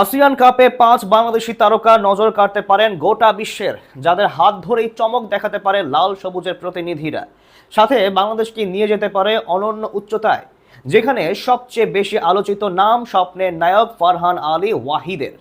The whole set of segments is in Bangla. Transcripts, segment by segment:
আসিয়ান কাপে 5 বাংলাদেশি তারকা নজর কাড়তে পারেন গোটা বিশ্বের, যাদের হাত ধরেই চমক দেখাতে পারে লাল সবুজের প্রতিনিধিরা। সাথে বাংলাদেশকে নিয়ে যেতে পারে অনন্য উচ্চতায়, যেখানে সবচেয়ে বেশি আলোচিত নাম স্বপ্নের নায়ক ফারহান আলী ওয়াহিদের।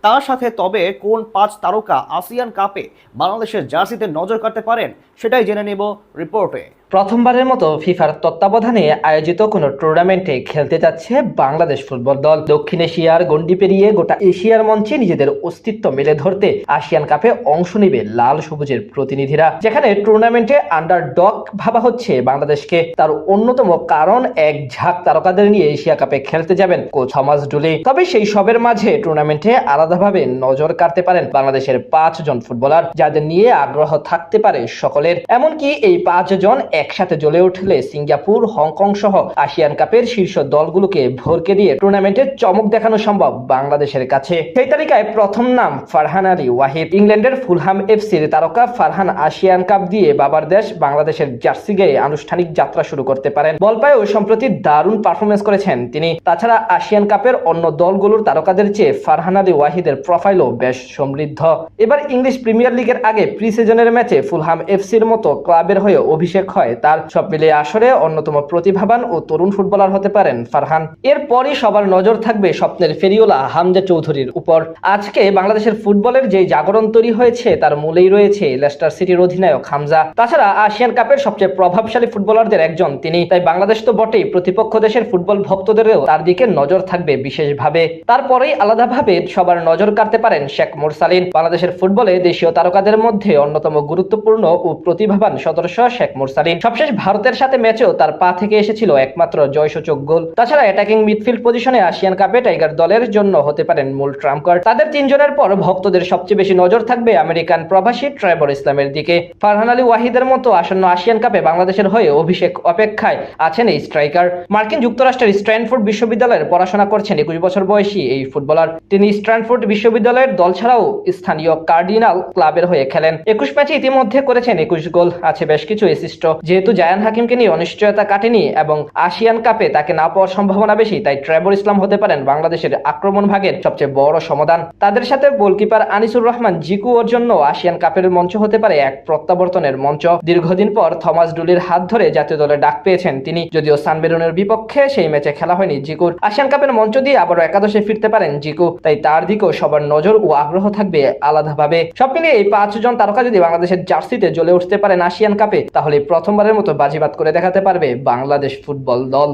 তার সাথে তবে কোন 5 তারকা আসিয়ান কাপে বাংলাদেশের জার্সিতে নজর কাড়তে পারেন, সেটাই জেনে নেব রিপোর্টে। প্রথমবারের মতো ফিফার তত্ত্বাবধানে আয়োজিত কোনো টুর্নামেন্টে খেলতে যাচ্ছে বাংলাদেশ ফুটবল দল। দক্ষিণ এশিয়ার গণ্ডি পেরিয়ে গোটা এশিয়ার মঞ্চে নিজেদের অস্তিত্ব মেলে ধরতে আসিয়ান কাপে অংশ নেবে লাল সবুজের প্রতিনিধিরা। যেখানে টুর্নামেন্টে আন্ডারডগ ভাবা হচ্ছে বাংলাদেশকে, তার অন্যতম কারণ এক ঝাঁক তারকাদের নিয়ে এশিয়া কাপে খেলতে যাবেন কোচ থমাস ডুলি। তবে সেই সবের মাঝে টুর্নামেন্টে আলাদাভাবে নজর কাড়তে পারেন বাংলাদেশের 5 জন ফুটবলার, যাদের নিয়ে আগ্রহ থাকতে পারে সকলের। এমনকি এই 5 জন একসাথে জ্বলে উঠলে সিঙ্গাপুর, হংকং সহ আসিয়ান কাপের শীর্ষ দলগুলোকে ভরকে দিয়ে টুর্নামেন্টে চমক দেখানো সম্ভব বাংলাদেশের কাছে। সেই তালিকায় প্রথম নাম ফারহান আলী ওয়াহিদ। ইংল্যান্ডের ফুলহাম এফসির তারকা ফারহান আসিয়ান কাপ দিয়ে বাবার দেশ বাংলাদেশের জার্সি গায়ে আনুষ্ঠানিক যাত্রা শুরু করতে পারেন। বল পায়েও সম্প্রতি দারুণ পারফরমেন্স করেছেন তিনি। তাছাড়া আসিয়ান কাপের অন্য দলগুলোর তারকাদের চেয়ে ফারহান আলী ওয়াহিদের প্রোফাইলও বেশ সমৃদ্ধ। এবার ইংলিশ প্রিমিয়ার লিগের আগে প্রি সিজনের ম্যাচে ফুলহাম এফসির মতো ক্লাবের হয়ে অভিষেক হয় তার। সব মিলিয়ে আসরে অন্যতম প্রতিভাবান ও তরুণ ফুটবলার হতে পারেন ফারহান। এরপরই সবার নজর থাকবে স্বপ্নের ফেরিওলা হামজা চৌধুরীর উপর। আজকে বাংলাদেশের ফুটবলের যে জাগরণ তৈরি হয়েছে তার মূলেই রয়েছে লেস্টার সিটির অধিনায়ক হামজা। তাছাড়া আসিয়ান কাপের সবচেয়ে প্রভাবশালী ফুটবলারদের একজন তিনি। তাই বাংলাদেশ তো বটেই, প্রতিপক্ষ দেশের ফুটবল ভক্তদেরও তার দিকে নজর থাকবে বিশেষভাবে। তারপরেই আলাদাভাবে সবার নজর কাড়তে পারেন শেখ মুরসালিন। বাংলাদেশের ফুটবলে দেশীয় তারকাদের মধ্যে অন্যতম গুরুত্বপূর্ণ ও প্রতিভাবান সদস্য শেখ মুরসালিন। সবশেষ ভারতের সাথে ম্যাচেও তার পা থেকে এসেছিল একমাত্র জয়সূচক গোল। তাছাড়া অ্যাটাকিং মিডফিল্ড পজিশনে আসিয়ান কাপে টাইগার দলের জন্য হতে পারেন মূল ট্রাম্প কার্ড। তাদের 3 জনের পর ভক্তদের সবচেয়ে বেশি নজর থাকবে আমেরিকান প্রবাসী ট্রেভর ইসলামের দিকে। ফারহান আলী ওয়াহিদের মতো আসন্ন আসিয়ান কাপে বাংলাদেশের হয়ে অভিষেক অপেক্ষায় আছেন এই স্ট্রাইকার। মার্কিন যুক্তরাষ্ট্রের স্ট্যানফোর্ড বিশ্ববিদ্যালয়ের পড়াশোনা করছেন 21 বছর বয়সী এই ফুটবলার। তিনি স্ট্যানফোর্ড বিশ্ববিদ্যালয়ের দল ছাড়াও স্থানীয় কার্ডিনাল ক্লাবের হয়ে খেলেন। 21 ম্যাচে ইতিমধ্যে করেছেন 21 গোল, আছে বেশ কিছু অ্যাসিস্ট। যেহেতু জায়ান হাকিমকে নিয়ে অনিশ্চয়তা কাটেনি এবং আসিয়ান কাপে তাকে না পাওয়ার সম্ভাবনা বেশি, তাই ট্রেভর ইসলাম হতে পারেন বাংলাদেশের আক্রমণ ভাগের সবচেয়ে বড় সমাধান। তাদের সাথে গোলকিপার আনিসুর রহমান জিকুর জন্য আসিয়ান কাপের মঞ্চ হতে পারে এক প্রত্যাবর্তনের মঞ্চ। দীর্ঘদিন পর থমাস ডুলির হাত ধরে জাতীয় দলে ডাক পেয়েছেন তিনি। যদিও সান মেরুনের বিপক্ষে সেই ম্যাচে খেলা হয়নি জিকুর। আসিয়ান কাপের মঞ্চ দিয়ে আবারও একাদশে ফিরতে পারেন জিকু, তাই তার দিকেও সবার নজর ও আগ্রহ থাকবে আলাদাভাবে। সব মিলিয়ে এই 5 জন তারকা যদি বাংলাদেশের জার্সিতে জ্বলে উঠতে পারেন আসিয়ান কাপে, তাহলে প্রথমবারের মতো বাজিবাত করে দেখাতে পারবে বাংলাদেশ ফুটবল দল।